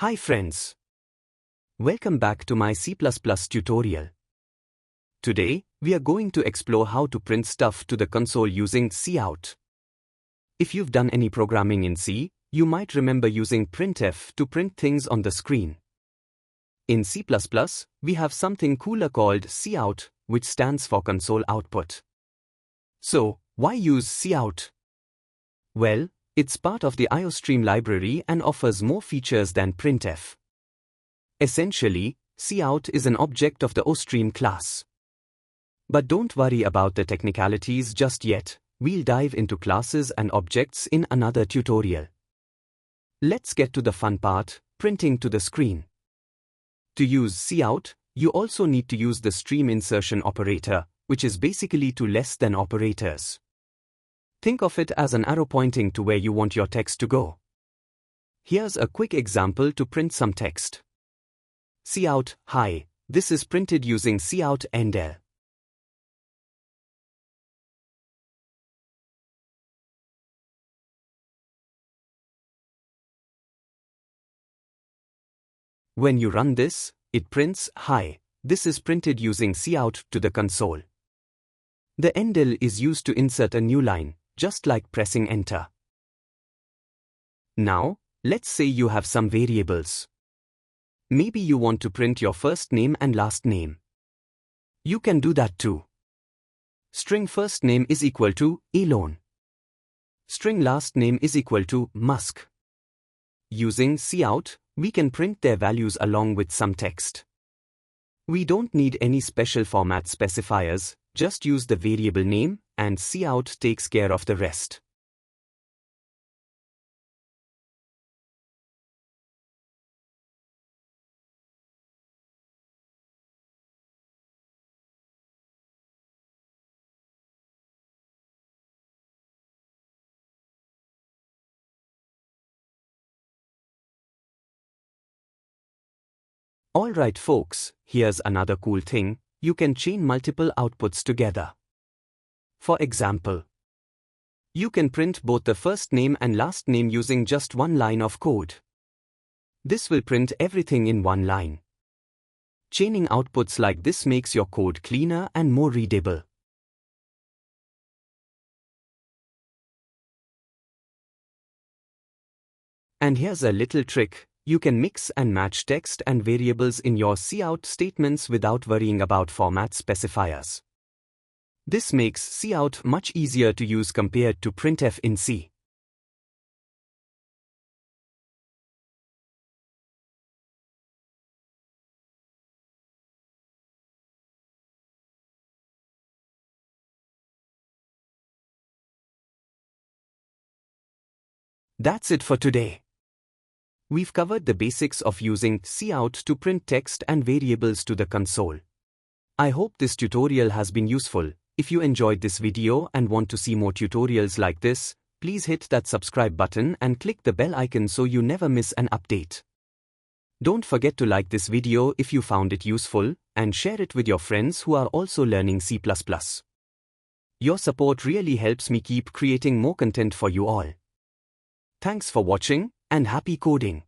Hi friends. Welcome back to my C++ tutorial. Today, we are going to explore how to print stuff to the console using cout. If you've done any programming in C, you might remember using printf to print things on the screen. In C++, we have something cooler called cout, which stands for console output. So, why use cout? Well, it's part of the IOStream library and offers more features than printf. Essentially, cout is an object of the OStream class. But don't worry about the technicalities just yet, we'll dive into classes and objects in another tutorial. Let's get to the fun part, printing to the screen. To use cout, you also need to use the stream insertion operator, which is basically two less than operators. Think of it as an arrow pointing to where you want your text to go. Here's a quick example to print some text. Cout, hi, this is printed using cout endl. When you run this, it prints, hi, this is printed using cout to the console. The endl is used to insert a new line, just like pressing enter. Now, let's say you have some variables. Maybe you want to print your first name and last name. You can do that too. String first name is equal to Elon. String last name is equal to Musk. Using cout, we can print their values along with some text. We don't need any special format specifiers, just use the variable name, and cout takes care of the rest. Alright folks, here's another cool thing, you can chain multiple outputs together. For example, you can print both the first name and last name using just one line of code. This will print everything in one line. Chaining outputs like this makes your code cleaner and more readable. And here's a little trick. You can mix and match text and variables in your cout statements without worrying about format specifiers. This makes cout much easier to use compared to printf in C. That's it for today. We've covered the basics of using cout to print text and variables to the console. I hope this tutorial has been useful. If you enjoyed this video and want to see more tutorials like this, please hit that subscribe button and click the bell icon so you never miss an update. Don't forget to like this video if you found it useful, and share it with your friends who are also learning C++. Your support really helps me keep creating more content for you all. Thanks for watching, and happy coding!